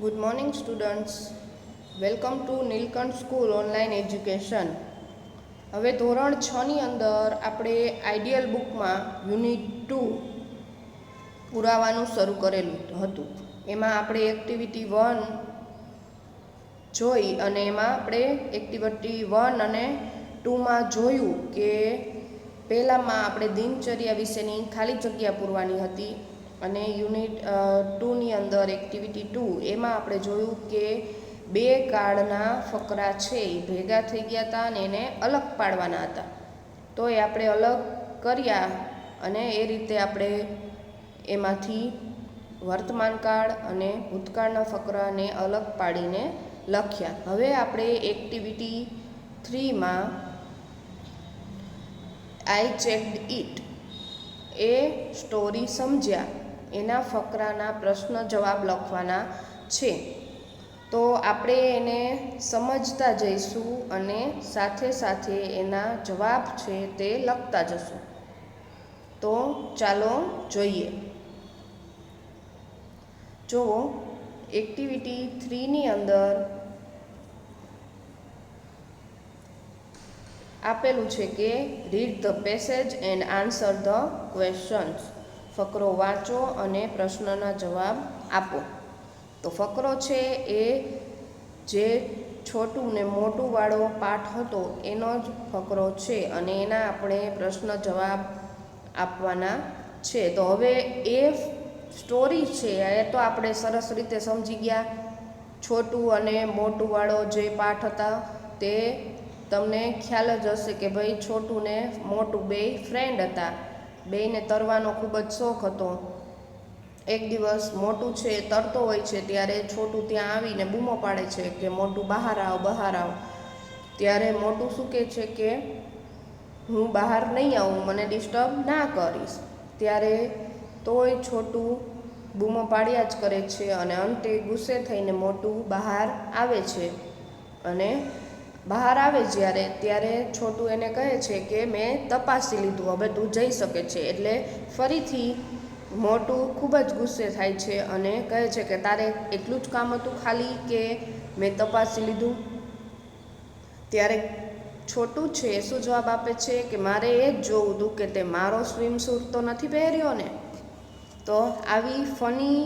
Good morning students. Welcome to Nilkanth school online education. હવે ધોરણ 6 ની અંદર આપણે આઈડિયલ બુકમાં યુનિટ 2 પુરાવાનું શરૂ કરેલું હતું. એમાં આપણે એક્ટિવિટી 1 જોઈ અને એમાં આપણે એક્ટિવિટી 1 અને 2માં જોયું કે પહેલામાં આપણે દિનચર્યા વિશેની ખાલી જગ્યા પૂરવાની હતી અને યુનિટ 2 ની અંદર એક્ટિવિટી 2 એમાં આપણે જોયું કે બે કાર્ડના ફકરા છે એ ભેગા થઈ ગયા હતા અને એને અલગ પાડવાના હતા. તો એ આપણે અલગ કર્યા અને એ રીતે આપણે એમાંથી વર્તમાન કાળ અને ભૂતકાળના ફકરાને અલગ પાડીને લખ્યા. હવે આપણે એક્ટિવિટી 3માં આઈ ચેકડ ઇટ એ સ્ટોરી સમજ્યા એના ફકરાના પ્રશ્ન જવાબ લખવાના છે. તો આપણે એને સમજતા જઈશું અને સાથે સાથે એના જવાબ છે તે લખતા જશું. તો ચાલો જોઈએ. જુઓ, એક્ટિવિટી 3ની અંદર આપેલું છે કે read the passage and answer the questions. ફકરો વાંચો અને પ્રશ્નના જવાબ આપો. તો ફકરો છે એ જે છોટું ને મોટું વાળો પાઠ હતો એનો જ ફકરો છે અને એના આપણે પ્રશ્ન જવાબ આપવાના છે. તો હવે એ સ્ટોરી છે એ તો આપણે સરસ રીતે સમજી ગયા. છોટું અને મોટું વાળો જે પાઠ હતા તે તમને ખ્યાલ જ હશે કે ભાઈ છોટું ને મોટું બે ફ્રેન્ડ હતા. બેયને તરવાનો ખૂબ જ શોખ હતો. એક દિવસ મોટું છે તરતો હોય છે ત્યારે છોટું ત્યાં આવીને બૂમો પાડે છે કે મોટું બહાર આવ બહાર આવ. ત્યારે મોટું શું કહે છે કે હું બહાર નહીં આવું, મને ડિસ્ટર્બ ના કરીશ. ત્યારે તોય છોટું બૂમો પાડ્યા જ કરે છે અને અંતે ગુસ્સે થઈને મોટું બહાર આવે છે. અને બહાર આવે જ્યારે ત્યારે છોટું એને કહે છે કે મેં તપાસી લીધું, હવે તું જઈ શકે છે. એટલે ફરીથી મોટું ખૂબ જ ગુસ્સે થાય છે અને કહે છે કે તારે એટલું જ કામ હતું ખાલી કે મેં તપાસી લીધું. ત્યારે છોટું છે શું જવાબ આપે છે કે મારે એ જ જોવું હતું કે તે મારો સ્વિમસૂટ તો નથી પહેર્યો ને. તો આવી ફની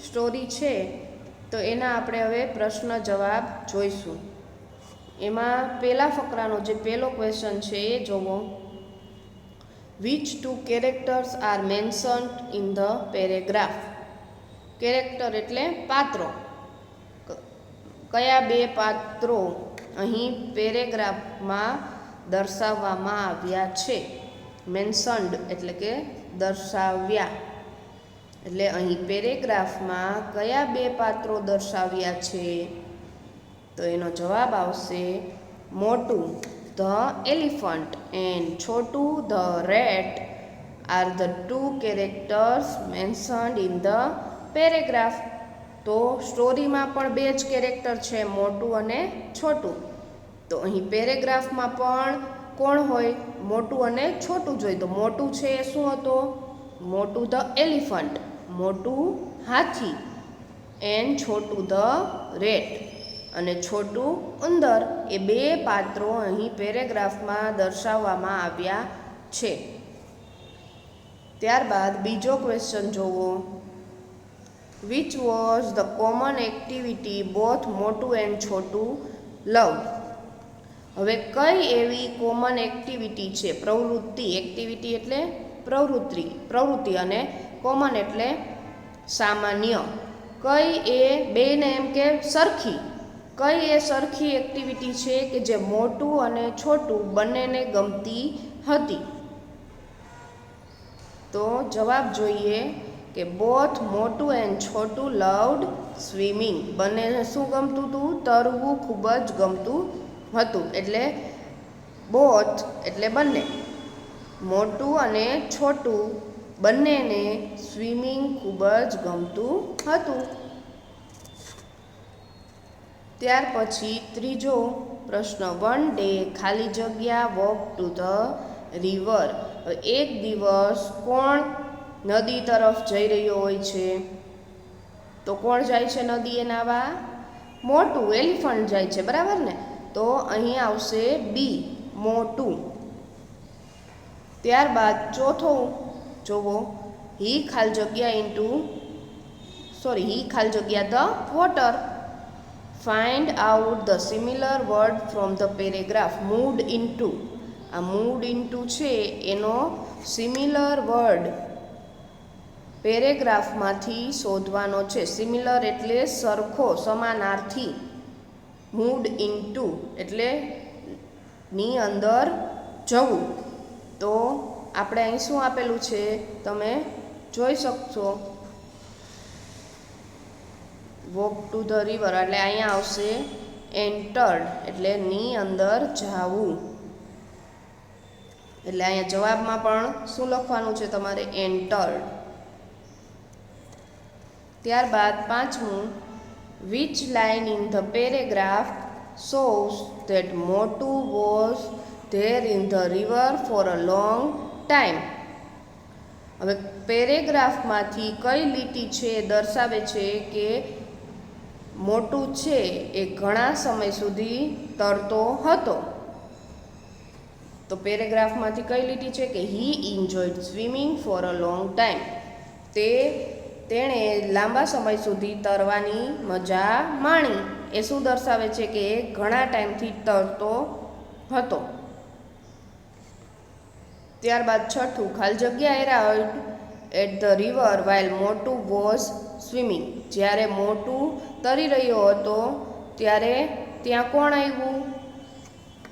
સ્ટોરી છે. તો એના આપણે હવે પ્રશ્ન જવાબ જોઈશું. એમાં પહેલા ફકરાનો જે પહેલો ક્વેશ્ચન છે એ જોવો. Which two characters are mentioned in the paragraph. Character એટલે પાત્રો. કયા બે પાત્રો અહીં પેરેગ્રાફમાં દર્શાવવામાં આવ્યા છે. મેન્શન્ડ એટલે કે દર્શાવ્યા. એટલે અહીં પેરેગ્રાફમાં કયા બે પાત્રો દર્શાવ્યા છે. તો એનો જવાબ આવશે Motu the elephant and Chhotu the rat are the two characters mentioned in the paragraph. તો સ્ટોરીમાં પણ બે જ કેરેક્ટર છે, મોટું અને છોટું. તો અહીં પેરેગ્રાફમાં પણ કોણ હોય, મોટું અને છોટું જ હોય. તો મોટું છે એ શું હતો, મોટું ધ એલિફન્ટ, મોટું હાથી, એન્ડ છોટું ધ રેટ અને છોટું ઉંદર. એ બે પાત્રો અહીં પેરેગ્રાફમાં દર્શાવવામાં આવ્યા છે. ત્યારબાદ બીજો ક્વેશ્ચન જોવો. Which was the common activity both મોટું એન્ડ છોટું લવ. હવે કઈ એવી કોમન એક્ટિવિટી છે, પ્રવૃત્તિ. એક્ટિવિટી એટલે પ્રવૃત્તિ અને કોમન એટલે સામાન્ય. કઈ એ બેને એમ કે સરખી, કઈ એ સરખી એક્ટિવિટી છે કે જે મોટું અને છોટું બંનેને ગમતી હતી. તો જવાબ જોઈએ કે બોથ મોટું એન્ડ છોટું લવડ સ્વિમિંગ. બંનેને શું ગમતું હતું, તરવું ખૂબ જ ગમતું હતું. એટલે બોથ એટલે બંને, મોટું અને છોટું બંનેને સ્વિમિંગ ખૂબ જ ગમતું હતું. ત્યાર પછી ત્રીજો પ્રશ્ન. વન ડે ખાલી જગ્યા વોક ટુ ધ રિવર. એક દિવસ કોણ નદી તરફ જઈ રહ્યો હોય છે. તો કોણ જાય છે નદીએ નાવા? મોટું એલિફન્ટ જાય છે, બરાબર ને? તો અહીં આવશે બી, મોટું. ત્યારબાદ ચોથું જોવો, હી ખાલી જગ્યા the water. Find out the similar word from the paragraph. Mood into, આ મૂડ ઇન્ટુ છે એનો સિમિલર વર્ડ પેરેગ્રાફમાંથી શોધવાનો છે. સિમિલર એટલે સરખો, સમાનાર્થી. મૂડ ઇન્ટુ એટલે ની અંદર જવું. તો આપણે અહીં શું આપેલું છે તમે જોઈ શકશો, વોક ટુ ધ રિવર, એટલે અહીંયા આવશે એન્ટર્ડ, એટલે ની અંદર જાવું. એટલે અહીંયા જવાબમાં પણ શું લખવાનું છે તમારે? એન્ટર્ડ. ત્યારબાદ પાંચમું, which line in the paragraph shows that Motu was there in the river for a long time. હવે પેરેગ્રાફમાંથી કઈ લીટી છે દર્શાવે છે કે મોટું છે એ ઘણા સમય સુધી તરતો હતો? તો પેરેગ્રાફમાંથી કઈ લીટી છે કે he enjoyed swimming for a long time. તેણે લાંબા સમય સુધી તરવાની મજા માણી. એ શું દર્શાવે છે કે એ ઘણા ટાઈમથી તરતો હતો. ત્યારબાદ છઠ્ઠું, ખાલી જગ્યા એરાઇવ્ડ એટ ધ રિવર વાઇલ મોટુ વોઝ સ્વિમિંગ. જ્યારે મોટું તરી રહ્યો હતો ત્યારે ત્યાં કોણ આવ્યું?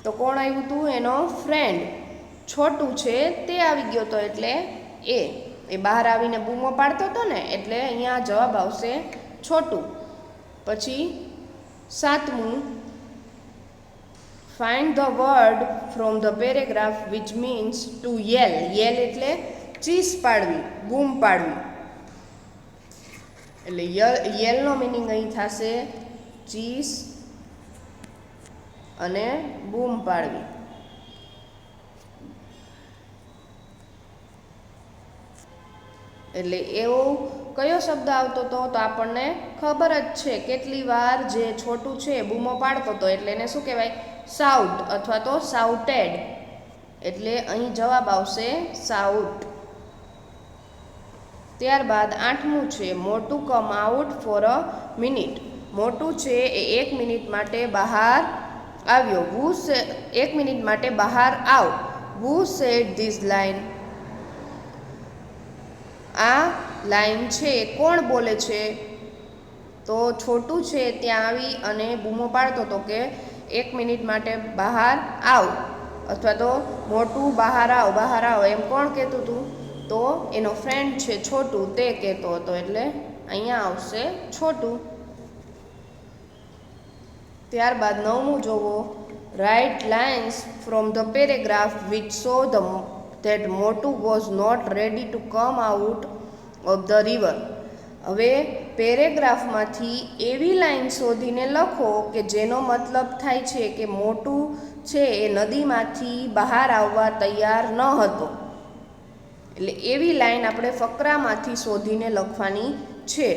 તો કોણ આવ્યું હતું? એનો ફ્રેન્ડ છોટું છે તે આવી ગયો હતો, એટલે એ બહાર આવીને બૂમો પાડતો હતો ને, એટલે અહીંયા જવાબ આવશે છોટું. પછી સાતમું, find the word from the paragraph which means to yell. Yell એટલે ચીસ પાડવી, બૂમ પાડવી. એટલે યેલનો મિનિંગ અહીં થશે ચીસ અને બૂમ પાડવી. એટલે એવો કયો શબ્દ આવતો હતો? તો આપણને ખબર જ છે કેટલી વાર જે છોટું છે બૂમો પાડતો હતો, એટલે એને શું કહેવાય? સાઉટ અથવા તો સાઉટેડ. એટલે અહીં જવાબ આવશે સાઉટ. ત્યારબાદ આઠમું છે, મોટું come out for a minute. મોટું છે એ 1 મિનિટ માટે બહાર આવ્યો. 1 મિનિટ માટે બહાર આવ. Who said this line. આ લાઈન છે કોણ બોલે છે? તો છોટું છે ત્યાં આવી અને બૂમો પાડતો હતો કે 1 મિનિટ માટે બહાર આવ, અથવા તો મોટું બહાર આવ એમ કોણ કહેતું હતું? તો એનો ફ્રેન્ડ છે છોટું તે કહેતો હતો, એટલે અહીંયા આવશે છોટું. ત્યારબાદ નવમું જોવો, write lines from the paragraph which show that Motu was not ready to come out of the river. હવે પેરેગ્રાફમાંથી એવી લાઈન શોધીને લખો કે જેનો મતલબ થાય છે કે મોટું છે એ નદીમાંથી બહાર આવવા તૈયાર ન હતો. એટલે એવી લાઈન આપણે ફકરામાંથી શોધીને લખવાની છે.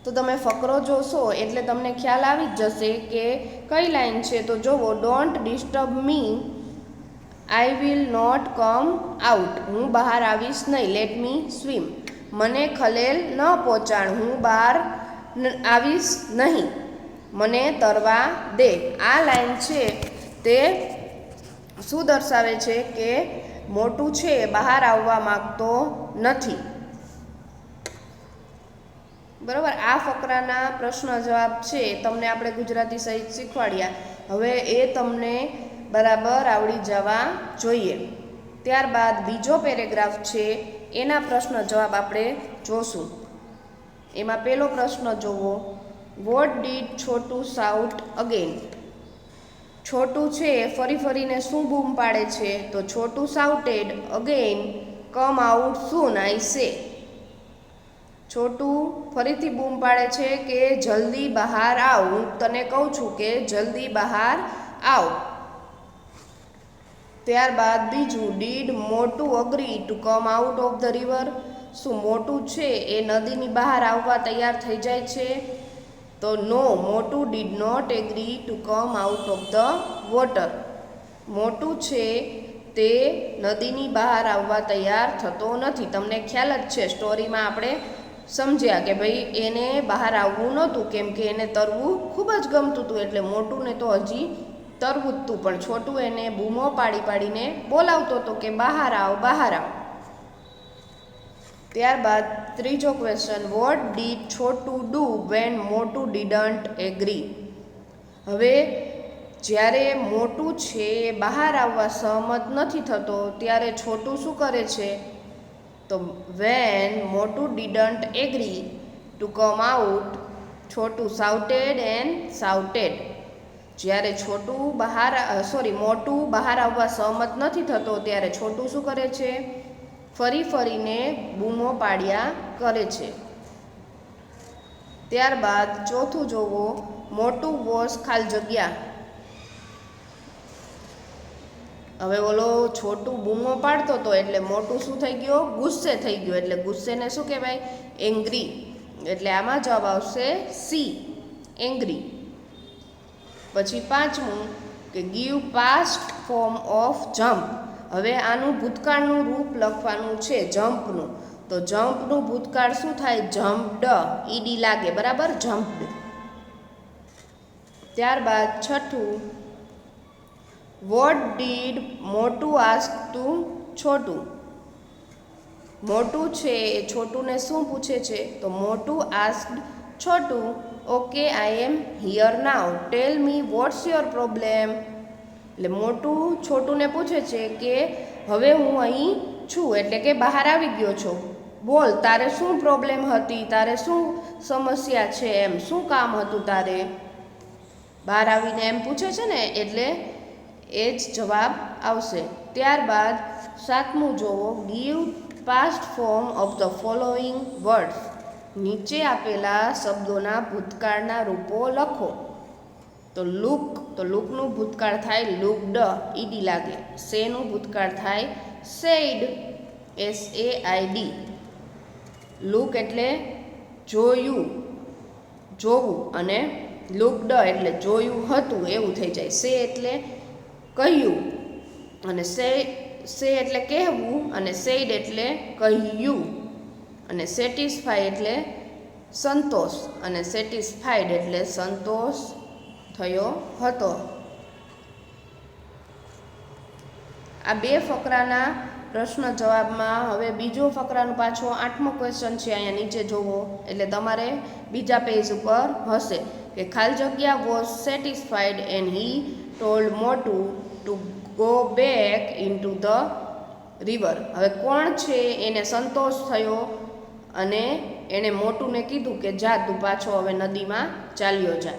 તો તમે ફકરો જોશો એટલે તમને ખ્યાલ આવી જ જશે કે કઈ લાઈન છે. તો જોવો, don't disturb me, I will not come out. હું બહાર આવીશ નહીં. Let me swim. મને ખલેલ ન પહોંચાડ. હું બહાર આવીશ નહીં. મને તરવા દે. આ લાઈન છે તે શું દર્શાવે છે કે મોટું છે બહાર આવવા માંગતો નથી. બરાબર. આ ફકરાના પ્રશ્ન જવાબ છે તમને આપણે ગુજરાતી સહિત શીખવાડ્યા. હવે એ તમને બરાબર આવડી જવા જોઈએ. ત્યારબાદ બીજો પેરેગ્રાફ છે એના પ્રશ્ન જવાબ આપણે જોશું. એમાં પહેલો પ્રશ્ન જોવો, what did Chhotu shout again. Chhotu છે ફરીને શું બૂમ પાડે છે? તો Chhotu shouted again come out soon I say. Chhotu ફરીથી બૂમ પાડે છે કે જલ્દી બહાર આવ. હું તને કહું છું કે જલ્દી બહાર આવ. ત્યારબાદ બીજું, did Motu agree to come out of the river. શું મોટું છે એ નદીની બહાર આવવા તૈયાર થઈ જાય છે? તો no, Motu did not agree to come out of the water. Motu છે તે નદીની બહાર આવવા તૈયાર થતો નથી. તમને ખ્યાલ જ છે, સ્ટોરીમાં આપણે સમજ્યા કે ભાઈ એને બહાર આવવું નહોતું, કેમ કે એને તરવું ખૂબ જ ગમતું હતું. એટલે મોટુંને તો હજી તરવું જ હતું, પણ છોટું એને બૂમો પાડી પાડીને બોલાવતો હતો કે બહાર આવ, બહાર આવ. ત્યારબાદ ત્રીજો question, what did Chhotu do when Motu didn't agri? હવે જ્યારે મોટું છે એ બહાર આવવા સહમત નથી થતો ત્યારે છોટું શું કરે છે? તો when Motu didn't agree to come out, Chhotu shouted and shouted. જ્યારે મોટું બહાર આવવા સહમત નથી થતો ત્યારે છોટું શું કરે છે? ફરી ફરીને બૂમો પાડ્યા કરે છે. ત્યારબાદ ચોથું જોવો, મોટું વોઝ ખાલી જગ્યા. હવે ઓલો છોટું બૂમો પાડતો હતો એટલે મોટું શું થઈ ગયો? ગુસ્સે થઈ ગયો. એટલે ગુસ્સેને શું કહેવાય? એંગ્રી. એટલે આમાં જવાબ આવશે સી, એંગ્રી. પછી પાંચમું કે give past form of jump. હવે આનું ભૂતકાળનું રૂપ લખવાનું છે જમ્પનું. તો જમ્પનું ભૂતકાળ શું થાય? જમ્પડ, ઈડી લાગે, બરાબર, જમ્પડ. ત્યારબાદ છઠ્ઠું, what did Motu ask to Chhotu? Motu છે એ છોટુને શું પૂછે છે? તો Motu asked Chhotu, okay I am here now, tell me what's your problem. એટલે મોટું છોટુને પૂછે છે કે હવે હું અહીં છું, એટલે કે બહાર આવી ગયો છો, બોલ તારે શું પ્રોબ્લેમ હતી, તારે શું સમસ્યા છે, એમ શું કામ હતું તારે? બહાર આવીને એમ પૂછે છે ને, એટલે એ જ જવાબ આવશે. ત્યારબાદ સાતમું જોવો, give past form of the following words. નીચે આપેલા શબ્દોના ભૂતકાળના રૂપો લખો. તો લુકનું ભૂતકાળ થાય લુકડ, ઈડી લાગે. સેનું ભૂતકાળ થાય સેડ, SAID. લુક એટલે જોયું, જોવું, અને લુકડ એટલે જોયું હતું એવું થઈ જાય. સે એટલે કહ્યું, અને સે એટલે કહેવું, અને સેડ એટલે કહ્યું. અને સેટિસ્ફાઈ એટલે સંતોષ, અને સેટિસ્ફાઈડ એટલે સંતોષ થયો હતો. આ બે ફકરાના પ્રશ્ન જવાબમાં હવે બીજો ફકરાનું પાછો 8મો ક્વેશ્ચન છે, અહીંયા નીચે જોવો. એટલે તમારે બીજા પેજ ઉપર હશે કે ખાલી જગ્યા was satisfied and he told Motu to go back into the river. હવે કોણ છે એને સંતોષ થયો અને એણે મોટુને કીધું કે જા તું પાછો હવે નદીમાં ચાલ્યો જા.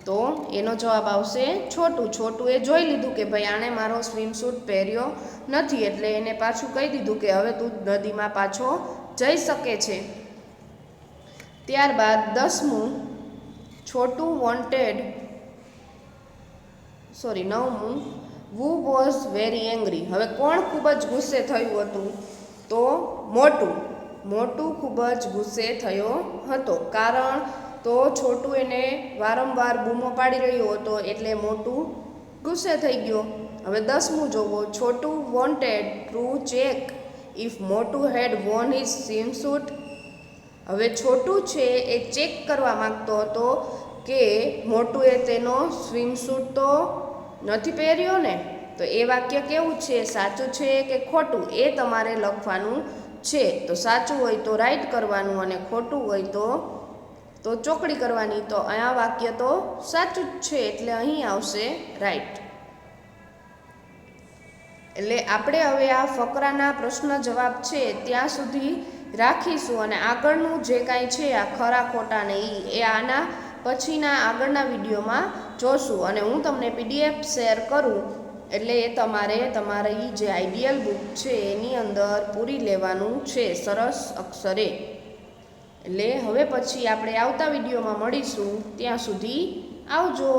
તો એનો જવાબ આવશે છોટું. છોટુએ જોઈ લીધું કે ભાઈ આણે મારો સ્વિમસૂટ પહેર્યો નથી, એટલે એને પાછું કહી દીધું કે હવે તું નદીમાં પાછો જઈ શકે છે. ત્યારબાદ 10મું, છોટું વોન્ટેડ 9મું, વુ વોઝ વેરી એંગ્રી. હવે કોણ ખૂબ જ ગુસ્સે થયું હતું? તો મોટું ખૂબ જ ગુસ્સે થયો હતો. કારણ તો છોટું એને વારંવાર બૂમો પાડી રહ્યો હતો, એટલે મોટું ગુસ્સે થઈ ગયો. હવે 10મું જોવો, છોટું વોન્ટેડ ટુ ચેક ઇફ મોટું હેડ વોન હિઝ સ્વિમસૂટ. હવે છોટું છે એ ચેક કરવા માંગતો હતો કે મોટુએ તેનો સ્વિમસૂટ તો નથી પહેર્યો ને. તો એ વાક્ય કેવું છે? સાચું છે કે ખોટું? એ તમારે લખવાનું છે. તો સાચું હોય તો રાઈટ કરવાનું, અને ખોટું હોય તો ચોકડી કરવાની. તો આ વાક્ય તો સાચું જ છે, એટલે અહીં આવશે રાઈટ. એટલે આપણે હવે આ ફકરાના પ્રશ્ન જવાબ છે ત્યાં સુધી રાખીશું, અને આગળનું જે કાંઈ છે આ ખરા ખોટા ને એ આના પછીના આગળના વિડીયોમાં જોશું. અને હું તમને PDF શેર કરું, એટલે એ તમારે તમારી જે આઈડિયલ બુક છે એની અંદર પૂરી લેવાનું છે સરસ અક્ષરે. એટલે હવે પછી આપણે આવતા વિડીયોમાં મળીશું. ત્યાં સુધી આવજો.